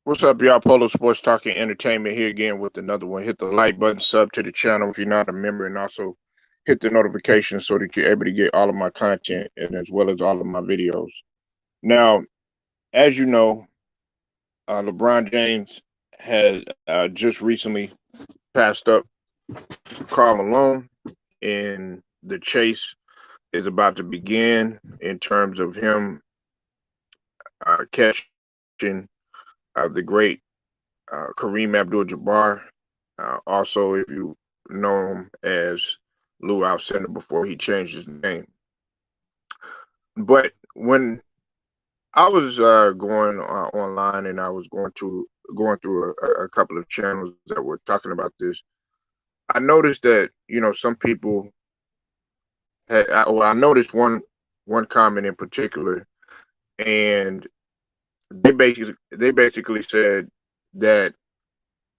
What's up, y'all? Polo Sports Talking Entertainment here again with another one. Hit the like button, sub to the channel if you're not a member, and also hit the notification so that you're able to get all of my content and as well as all of my videos. Now, as you know, LeBron James has just recently passed up Karl Malone, and the chase is about to begin in terms of him catching the great Kareem Abdul-Jabbar. Also, if you know him as Lou Alcindor before he changed his name. But when I was going online and I was going through a couple of channels that were talking about this, I noticed that some people I noticed one comment in particular, and they basically said that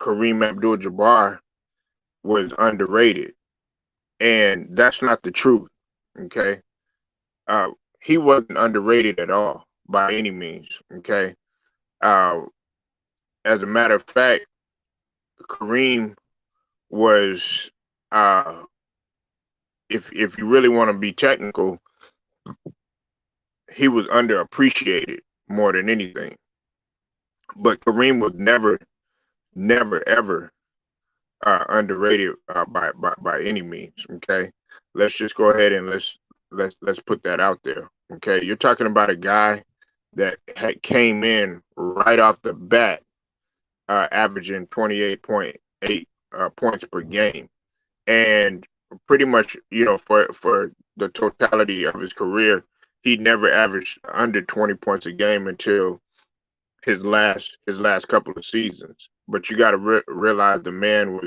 Kareem Abdul-Jabbar was underrated, and that's not the truth. Okay, uh, he wasn't underrated at all by any means. Okay, uh, as a matter of fact, Kareem was, uh, if you really want to be technical, he was underappreciated more than anything. But Kareem was never, ever underrated by any means. Okay, let's just go ahead and let's put that out there. Okay, you're talking about a guy that had came in right off the bat, averaging 28.8 points per game, and pretty much for the totality of his career, he never averaged under 20 points a game until his last couple of seasons. But you got to realize the man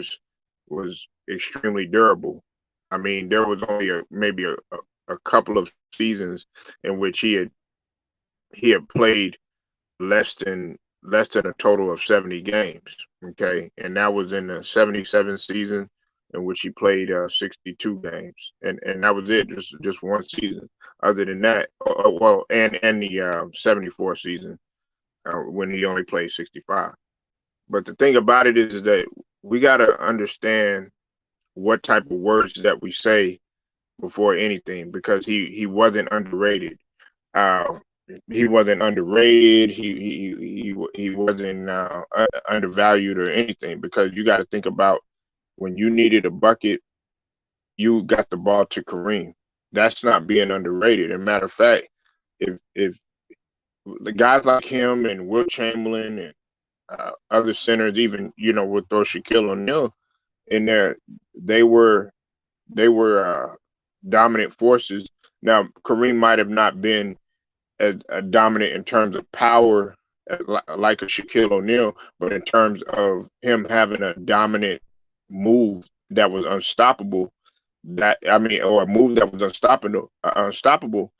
was extremely durable. I mean, there was only maybe a couple of seasons in which he had played less than a total of 70 games. Okay, and that was in the 77 season in which he played 62 games, and that was it, just one season. Other than that, well, and the 74 season when he only played 65. But the thing about it is that we got to understand what type of words that we say before anything, because he wasn't underrated. Uh, he wasn't underrated. He wasn't undervalued or anything, because you got to think about when you needed a bucket, you got the ball to Kareem. That's not being underrated. As a matter of fact, if the guys like him and Will Chamberlain and other centers, even would throw Shaquille O'Neal in there, they were dominant forces. Now Kareem might have not been as dominant in terms of power like a Shaquille O'Neal, but in terms of him having a dominant move that was unstoppable, or a move that was unstoppable,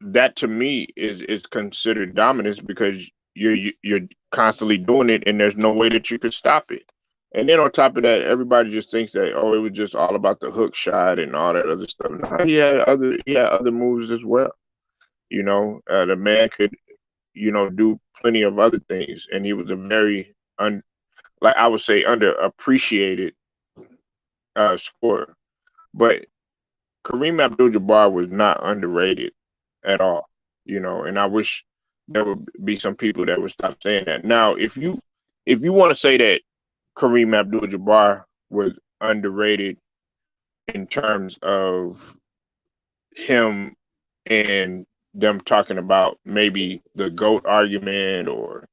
that to me is considered dominance, because you're constantly doing it and there's no way that you could stop it. And then on top of that, everybody just thinks that, oh, it was just all about the hook shot and all that other stuff. No, he had other moves as well. The man could do plenty of other things, and he was a very like I would say underappreciated scorer. But Kareem Abdul-Jabbar was not underrated at all. And I wish there would be some people that would stop saying that. Now, if you want to say that Kareem Abdul-Jabbar was underrated in terms of him and them talking about maybe the GOAT argument, or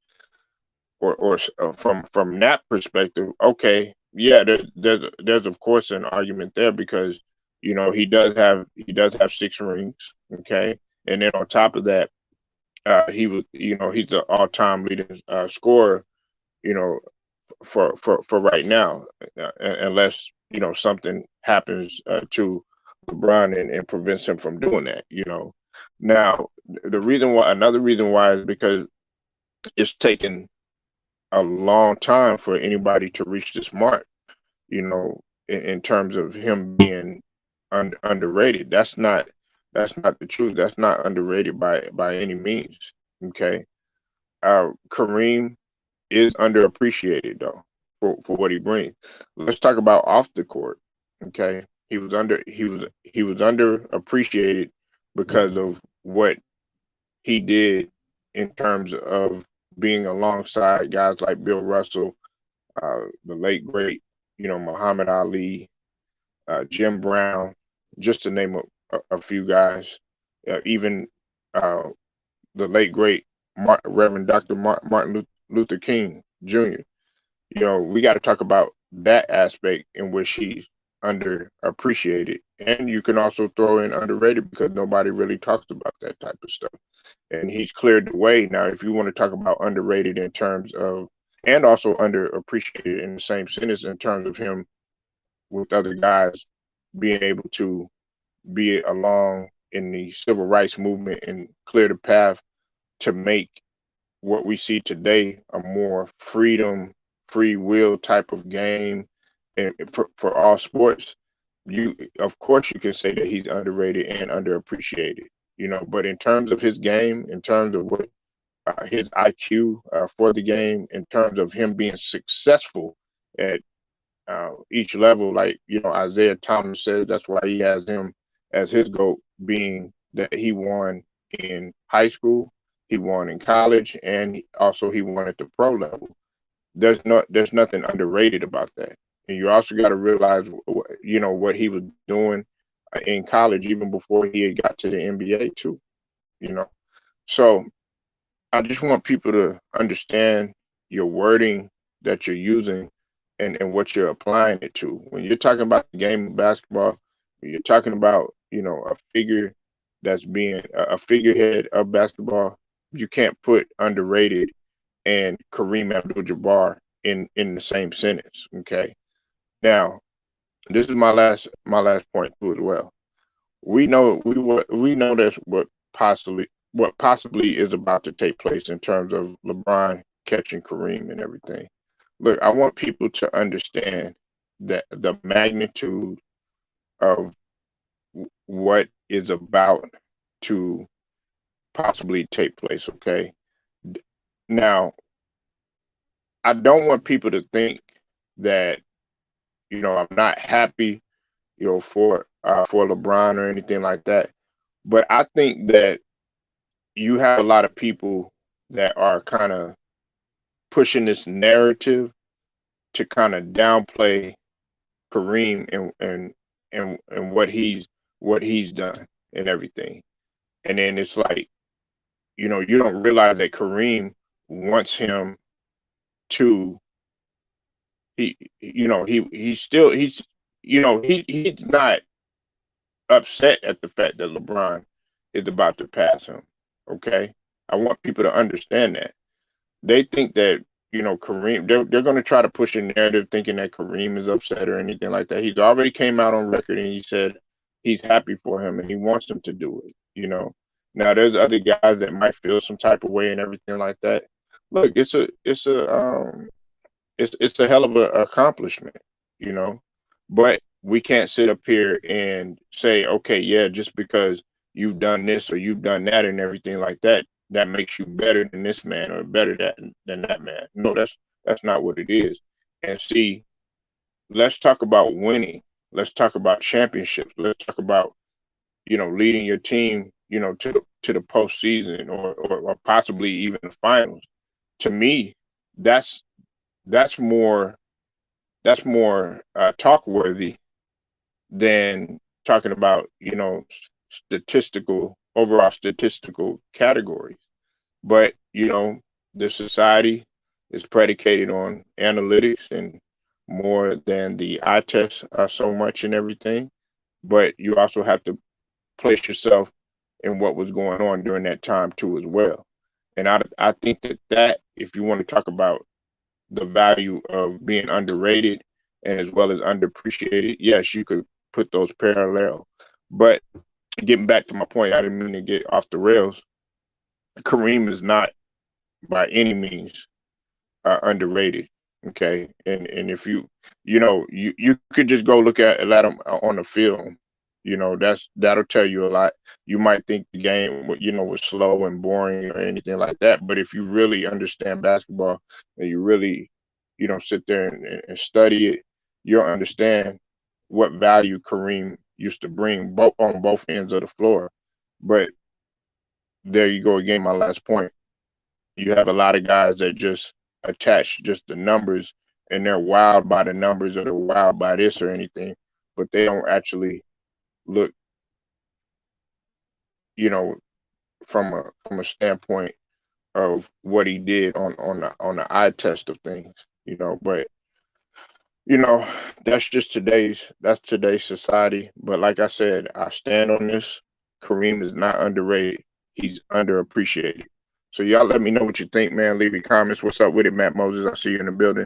from that perspective, okay, yeah, there's of course an argument there, because he does have 6 rings. Okay, and then on top of that, he's the all-time leading scorer, you know for right now, unless something happens to LeBron and prevents him from doing that. Now, another reason why is because it's taken a long time for anybody to reach this mark. In terms of him being underrated, that's not the truth. That's not underrated by any means. Okay, Kareem. is underappreciated though for what he brings. Let's talk about off the court. Okay, he was underappreciated because of what he did in terms of being alongside guys like Bill Russell, the late great, Muhammad Ali, Jim Brown, just to name a few guys, even uh, the late great Reverend Dr. Martin Luther King Jr. We got to talk about that aspect in which he's underappreciated. And you can also throw in underrated because nobody really talks about that type of stuff. And he's cleared the way. Now, if you want to talk about underrated in terms of, and also underappreciated in the same sentence in terms of him with other guys being able to be along in the civil rights movement and clear the path to make what we see today a more freedom, free will type of game, and for all sports. Of course, you can say that he's underrated and underappreciated. But in terms of his game, in terms of what his IQ for the game, in terms of him being successful at each level, like Isaiah Thomas says, that's why he has him as his GOAT, being that he won in high school, he won in college, and also he won at the pro level. There's nothing underrated about that. And you also got to realize, what he was doing in college even before he had got to the NBA too. You know, so I just want people to understand your wording that you're using and what you're applying it to. When you're talking about the game of basketball, when you're talking about, a figure that's being a figurehead of basketball, you can't put underrated and Kareem Abdul-Jabbar in the same sentence. Okay. Now, this is my last point too as well. We know that's what possibly is about to take place in terms of LeBron catching Kareem and everything. Look, I want people to understand that the magnitude of what is about to possibly take place. Okay. Now, I don't want people to think that I'm not happy for LeBron or anything like that. But I think that you have a lot of people that are kind of pushing this narrative to kind of downplay Kareem and what he's done and everything. And then it's like, you don't realize that Kareem wants him to he's not upset at the fact that LeBron is about to pass him. Okay. I want people to understand that. They think that, Kareem, they're going to try to push a narrative thinking that Kareem is upset or anything like that. He's already came out on record and he said he's happy for him and he wants him to do it. Now there's other guys that might feel some type of way and everything like that. Look, it's a hell of an accomplishment, you know. But we can't sit up here and say, okay, yeah, just because you've done this or you've done that and everything like that, that makes you better than this man or better than that man. No, that's not what it is. And see, let's talk about winning. Let's talk about championships. Let's talk about leading your team to the postseason or possibly even the finals. To me, that's that's more talk worthy than talking about overall statistical categories. But the society is predicated on analytics and more than the eye test so much and everything. But you also have to place yourself in what was going on during that time too as well. And I think that if you want to talk about the value of being underrated and as well as underappreciated, yes, you could put those parallel. But getting back to my point, I didn't mean to get off the rails. Kareem is not by any means underrated. Okay, and if you could just go look at him on the film, That'll tell you a lot. You might think the game, was slow and boring or anything like that, but if you really understand basketball and you really, sit there and study it, you'll understand what value Kareem used to bring both on both ends of the floor. But there you go again, my last point. You have a lot of guys that just attach just the numbers, and they're wild by the numbers or they're wild by this or anything, but they don't actually look, you know, from a standpoint of what he did on the eye test of things, But you know, that's today's society. But like I said, I stand on this. Kareem is not underrated. He's underappreciated. So y'all let me know what you think, man. Leave your comments. What's up with it, Matt Moses? I see you in the building.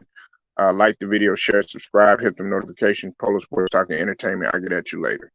Like the video, share, subscribe, hit the notification. Polo Sports Talking Entertainment. I'll get at you later.